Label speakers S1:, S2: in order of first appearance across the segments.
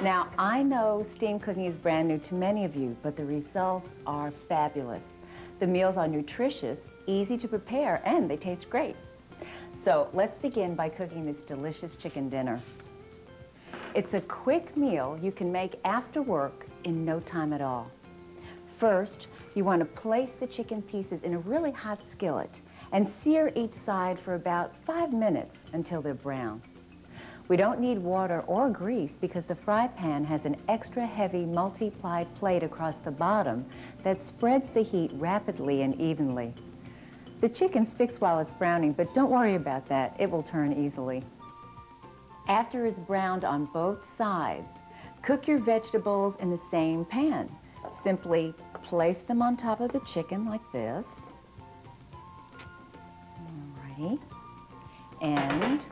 S1: Now, I know steam cooking is brand new to many of you, but the results are fabulous. The meals are nutritious, easy to prepare, and they taste great. So let's begin by cooking this delicious chicken dinner. It's a quick meal you can make after work in no time at all. First, you want to place the chicken pieces in a really hot skillet and sear each side for about 5 minutes until they're brown. We don't need water or grease because the fry pan has an extra heavy multi-plied plate across the bottom that spreads the heat rapidly and evenly. The chicken sticks while it's browning, but don't worry about that. It will turn easily. After it's browned on both sides, cook your vegetables in the same pan. Simply place them on top of the chicken like this. Alrighty. And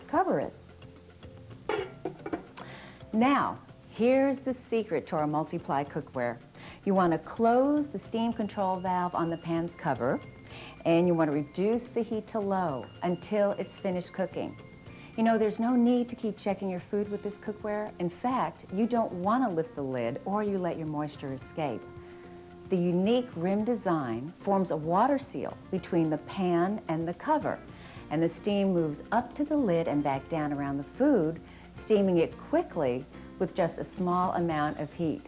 S1: cover it. Now, here's the secret to our multi-ply cookware. You want to close the steam control valve on the pan's cover, and you want to reduce the heat to low until it's finished cooking. You know, there's no need to keep checking your food with this cookware. In fact, you don't want to lift the lid or you let your moisture escape. The unique rim design forms a water seal between the pan and the cover, and the steam moves up to the lid and back down around the food, steaming it quickly with just a small amount of heat.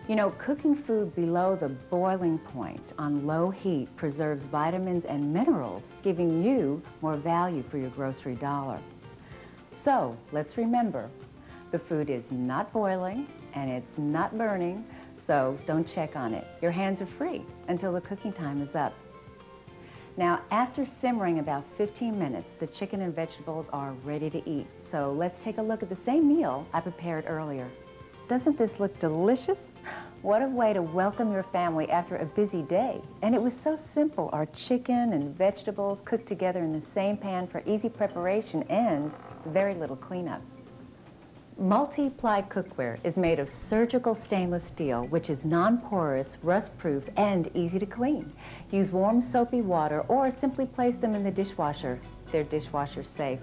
S1: You know, cooking food below the boiling point on low heat preserves vitamins and minerals, giving you more value for your grocery dollar. So, let's remember, the food is not boiling and it's not burning, so don't check on it. Your hands are free until the cooking time is up. Now, after simmering about 15 minutes, the chicken and vegetables are ready to eat. So let's take a look at the same meal I prepared earlier. Doesn't this look delicious? What a way to welcome your family after a busy day. And it was so simple. Our chicken and vegetables cooked together in the same pan for easy preparation and very little cleanup. Multi-ply cookware is made of surgical stainless steel, which is non-porous, rust-proof, and easy to clean. Use warm soapy water or simply place them in the dishwasher. They're dishwasher safe.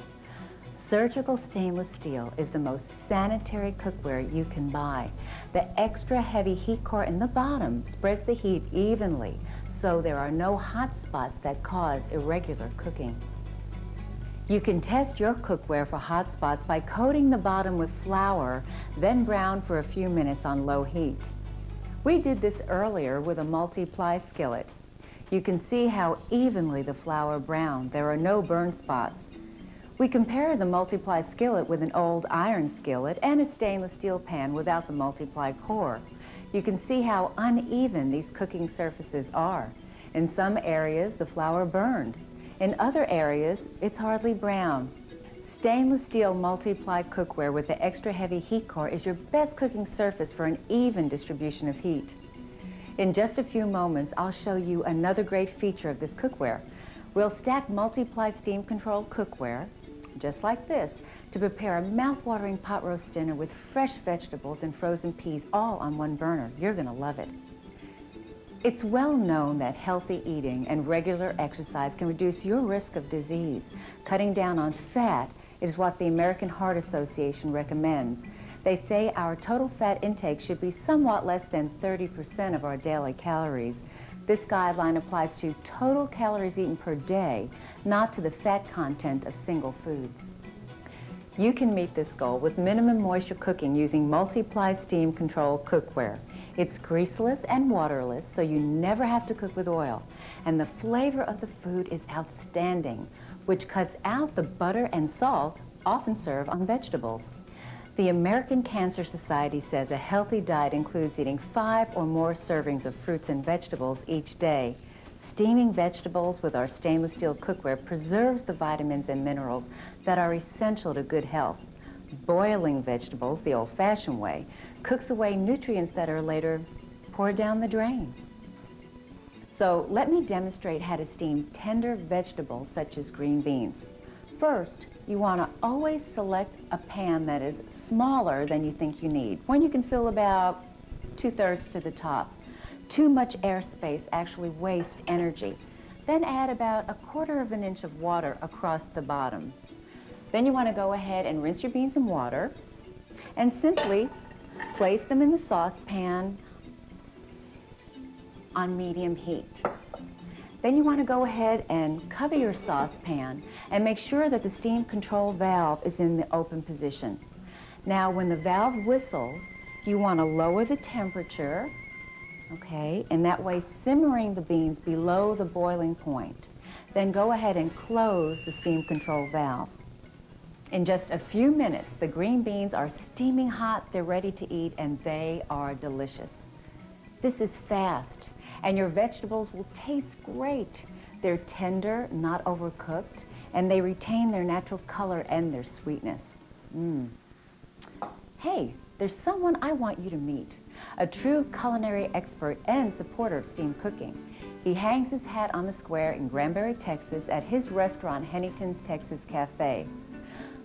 S1: Surgical stainless steel is the most sanitary cookware you can buy. The extra heavy heat core in the bottom spreads the heat evenly, so there are no hot spots that cause irregular cooking. You can test your cookware for hot spots by coating the bottom with flour, then brown for a few minutes on low heat. We did this earlier with a multi-ply skillet. You can see how evenly the flour browned. There are no burn spots. We compared the multi-ply skillet with an old iron skillet and a stainless steel pan without the multi-ply core. You can see how uneven these cooking surfaces are. In some areas, the flour burned. In other areas, it's hardly brown. Stainless steel multi-ply cookware with the extra heavy heat core is your best cooking surface for an even distribution of heat. In just a few moments, I'll show you another great feature of this cookware. We'll stack multi-ply steam control cookware, just like this, to prepare a mouth-watering pot roast dinner with fresh vegetables and frozen peas all on one burner. You're gonna love it. It's well known that healthy eating and regular exercise can reduce your risk of disease. Cutting down on fat is what the American Heart Association recommends. They say our total fat intake should be somewhat less than 30% of our daily calories. This guideline applies to total calories eaten per day, not to the fat content of single foods. You can meet this goal with minimum moisture cooking using multi-ply steam control cookware. It's greaseless and waterless, so you never have to cook with oil. And the flavor of the food is outstanding, which cuts out the butter and salt often served on vegetables. The American Cancer Society says a healthy diet includes eating 5 or more servings of fruits and vegetables each day. Steaming vegetables with our stainless steel cookware preserves the vitamins and minerals that are essential to good health. Boiling vegetables, the old-fashioned way, cooks away nutrients that are later poured down the drain. So let me demonstrate how to steam tender vegetables such as green beans. First, you want to always select a pan that is smaller than you think you need, one you can fill about 2/3 to the top. Too much airspace actually wastes energy. Then add about 1/4 of an inch of water across the bottom. Then you want to go ahead and rinse your beans in water and simply place them in the saucepan on medium heat. Then you want to go ahead and cover your saucepan and make sure that the steam control valve is in the open position. Now, when the valve whistles, you want to lower the temperature, okay, and that way simmering the beans below the boiling point. Then go ahead and close the steam control valve. In just a few minutes, the green beans are steaming hot, they're ready to eat, and they are delicious. This is fast, and your vegetables will taste great. They're tender, not overcooked, and they retain their natural color and their sweetness. Hey, there's someone I want you to meet, a true culinary expert and supporter of steam cooking. He hangs his hat on the square in Granbury, Texas at his restaurant, Hennington's Texas Cafe.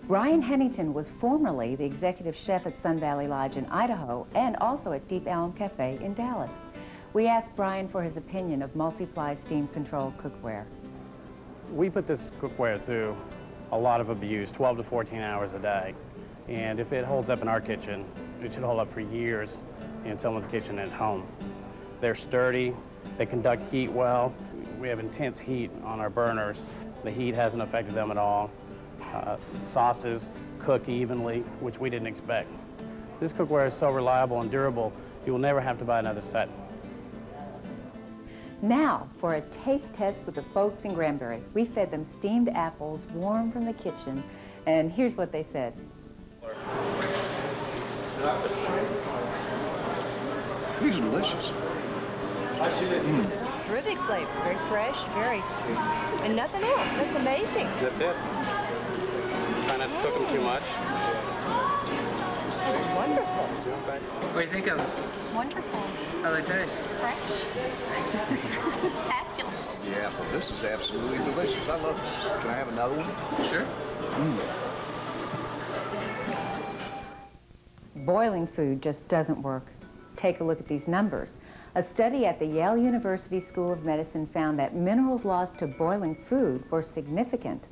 S1: Brian Hennington was formerly the executive chef at Sun Valley Lodge in Idaho and also at Deep Elm Cafe in Dallas. We asked Brian for his opinion of multiply steam control cookware.
S2: We put this cookware through a lot of abuse, 12 to 14 hours a day. And if it holds up in our kitchen, it should hold up for years in someone's kitchen at home. They're sturdy, they conduct heat well. We have intense heat on our burners. The heat hasn't affected them at all. Sauces cook evenly, which we didn't expect. This cookware is so reliable and durable, you will never have to buy another set.
S1: Now, for a taste test with the folks in Granbury. We fed them steamed apples warm from the kitchen, and here's what they said.
S3: These are delicious.
S4: Terrific flavor, very fresh, and nothing else. That's amazing.
S2: That's it. Try not to cook them too much.
S4: Wonderful.
S5: What do you think of them?
S4: Wonderful.
S5: How they taste?
S4: Fresh. Fabulous.
S3: Yeah, well, this is absolutely delicious. I love this. Can I have another one?
S5: Sure.
S1: Boiling food just doesn't work. Take a look at these numbers. A study at the Yale University School of Medicine found that minerals lost to boiling food were significant.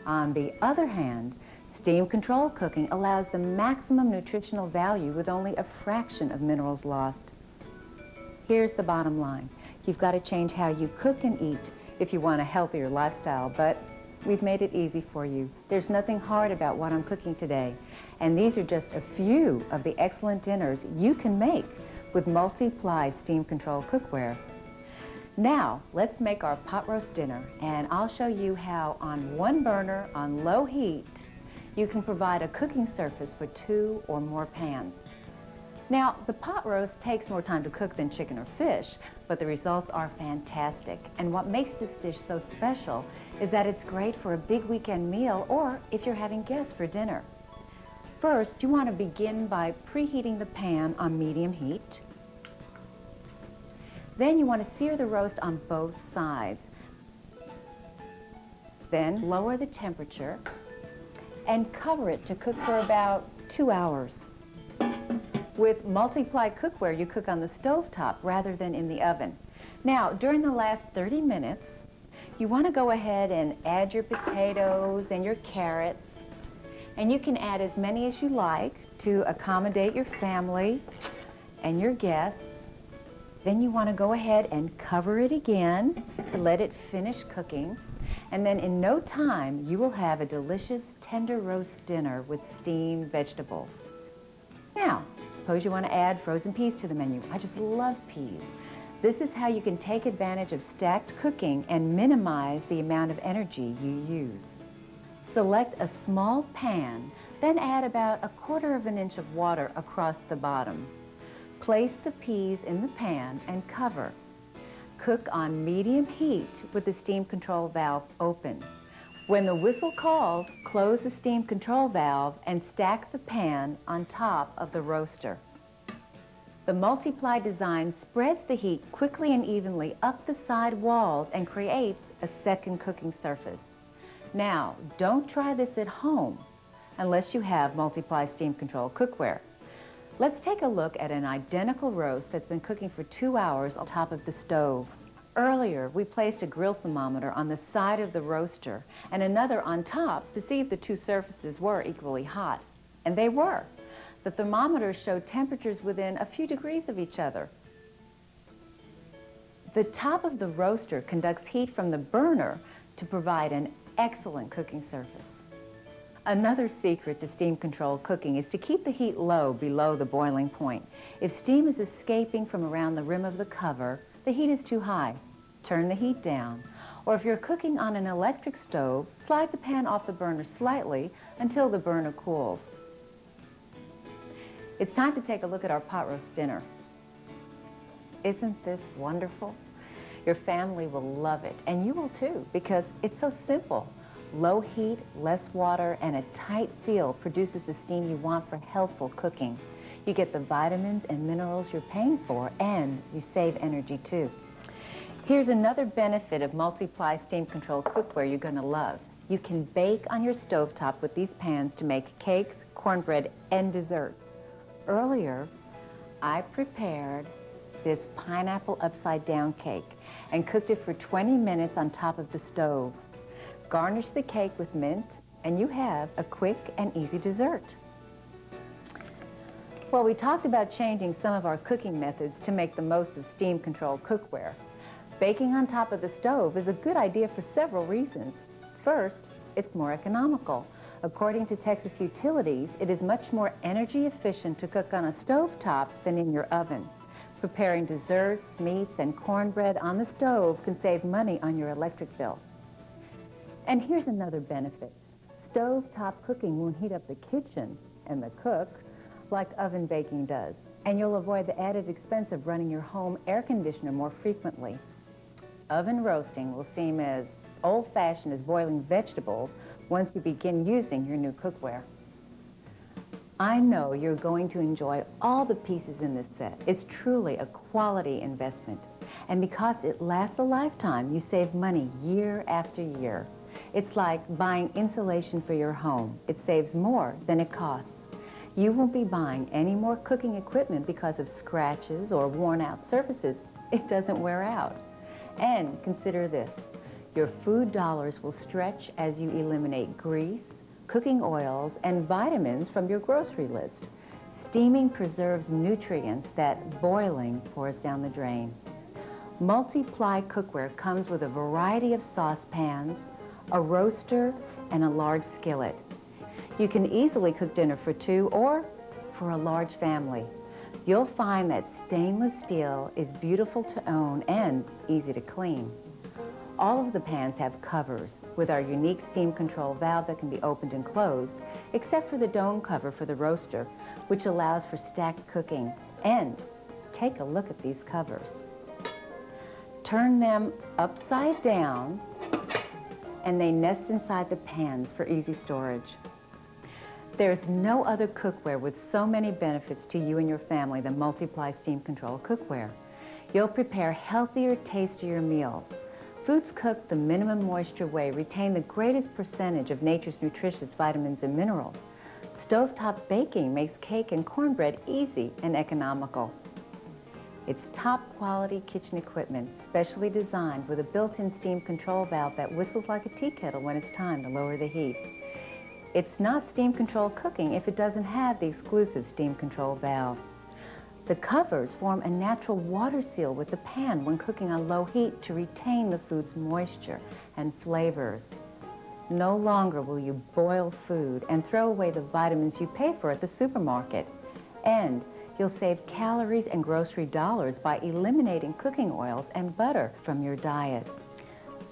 S1: On the other hand, steam control cooking allows the maximum nutritional value with only a fraction of minerals lost. Here's the bottom line. You've got to change how you cook and eat if you want a healthier lifestyle, but we've made it easy for you. There's nothing hard about what I'm cooking today. And these are just a few of the excellent dinners you can make with multi-ply steam control cookware. Now, let's make our pot roast dinner, and I'll show you how on one burner on low heat, you can provide a cooking surface for 2 or more pans. Now, the pot roast takes more time to cook than chicken or fish, but the results are fantastic. And what makes this dish so special is that it's great for a big weekend meal or if you're having guests for dinner. First, you want to begin by preheating the pan on medium heat. Then you want to sear the roast on both sides. Then lower the temperature and cover it to cook for about 2 hours. With multi-ply cookware, you cook on the stovetop rather than in the oven. Now, during the last 30 minutes, you want to go ahead and add your potatoes and your carrots. And you can add as many as you like to accommodate your family and your guests. Then you want to go ahead and cover it again to let it finish cooking. And then in no time, you will have a delicious tender roast dinner with steamed vegetables. Now, suppose you want to add frozen peas to the menu. I just love peas. This is how you can take advantage of stacked cooking and minimize the amount of energy you use. Select a small pan, then add about 1/4 inch of water across the bottom. Place the peas in the pan and cover. Cook on medium heat with the steam control valve open. When the whistle calls, close the steam control valve and stack the pan on top of the roaster. The multi-ply design spreads the heat quickly and evenly up the side walls and creates a second cooking surface. Now, don't try this at home unless you have multi-ply steam control cookware. Let's take a look at an identical roast that's been cooking for 2 hours on top of the stove. Earlier, we placed a grill thermometer on the side of the roaster and another on top to see if the two surfaces were equally hot. And they were. The thermometers show temperatures within a few degrees of each other. The top of the roaster conducts heat from the burner to provide an excellent cooking surface. Another secret to steam-controlled cooking is to keep the heat low below the boiling point. If steam is escaping from around the rim of the cover, the heat is too high. Turn the heat down. Or if you're cooking on an electric stove, slide the pan off the burner slightly until the burner cools. It's time to take a look at our pot roast dinner. Isn't this wonderful? Your family will love it, and you will too, because it's so simple. Low heat, less water, and a tight seal produces the steam you want for healthful cooking. You get the vitamins and minerals you're paying for, and you save energy too. Here's another benefit of multi-ply steam-controlled cookware you're going to love. You can bake on your stovetop with these pans to make cakes, cornbread, and desserts. Earlier, I prepared this pineapple upside-down cake and cooked it for 20 minutes on top of the stove. Garnish the cake with mint, and you have a quick and easy dessert. Well, we talked about changing some of our cooking methods to make the most of steam-controlled cookware. Baking on top of the stove is a good idea for several reasons. First, it's more economical. According to Texas Utilities, it is much more energy efficient to cook on a stovetop than in your oven. Preparing desserts, meats, and cornbread on the stove can save money on your electric bill. And here's another benefit. Stovetop cooking won't heat up the kitchen and the cook like oven baking does. And you'll avoid the added expense of running your home air conditioner more frequently. Oven roasting will seem as old-fashioned as boiling vegetables once you begin using your new cookware. I know you're going to enjoy all the pieces in this set. It's truly a quality investment. And because it lasts a lifetime, you save money year after year. It's like buying insulation for your home. It saves more than it costs. You won't be buying any more cooking equipment because of scratches or worn-out surfaces. It doesn't wear out. And consider this. Your food dollars will stretch as you eliminate grease, cooking oils, and vitamins from your grocery list. Steaming preserves nutrients that boiling pours down the drain. Multi-ply cookware comes with a variety of saucepans, a roaster, and a large skillet. You can easily cook dinner for two or for a large family. You'll find that stainless steel is beautiful to own and easy to clean. All of the pans have covers with our unique steam control valve that can be opened and closed, except for the dome cover for the roaster, which allows for stacked cooking. And take a look at these covers. Turn them upside down, and they nest inside the pans for easy storage. There's no other cookware with so many benefits to you and your family than multi-ply steam control cookware. You'll prepare healthier, tastier meals. Foods cooked the minimum moisture way retain the greatest percentage of nature's nutritious vitamins and minerals. Stovetop baking makes cake and cornbread easy and economical. It's top-quality kitchen equipment, specially designed with a built-in steam control valve that whistles like a tea kettle when it's time to lower the heat. It's not steam-controlled cooking if it doesn't have the exclusive steam control valve. The covers form a natural water seal with the pan when cooking on low heat to retain the food's moisture and flavors. No longer will you boil food and throw away the vitamins you pay for at the supermarket. And you'll save calories and grocery dollars by eliminating cooking oils and butter from your diet.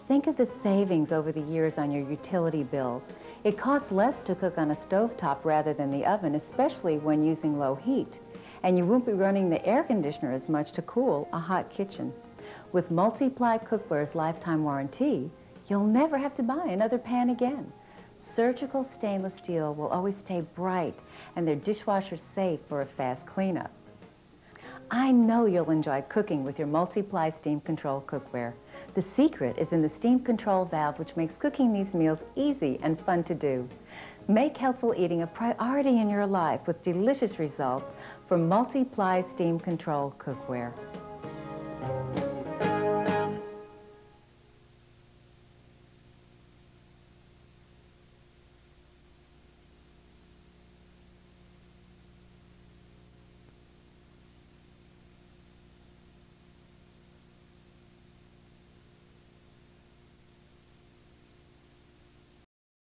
S1: Think of the savings over the years on your utility bills. It costs less to cook on a stovetop rather than the oven, especially when using low heat. And you won't be running the air conditioner as much to cool a hot kitchen. With Multi-Ply Cookware's lifetime warranty, you'll never have to buy another pan again. Surgical stainless steel will always stay bright, and they're dishwasher safe for a fast cleanup. I know you'll enjoy cooking with your Multi-Ply steam control cookware. The secret is in the steam control valve, which makes cooking these meals easy and fun to do. Make healthful eating a priority in your life with delicious results from Multi-Ply steam control cookware.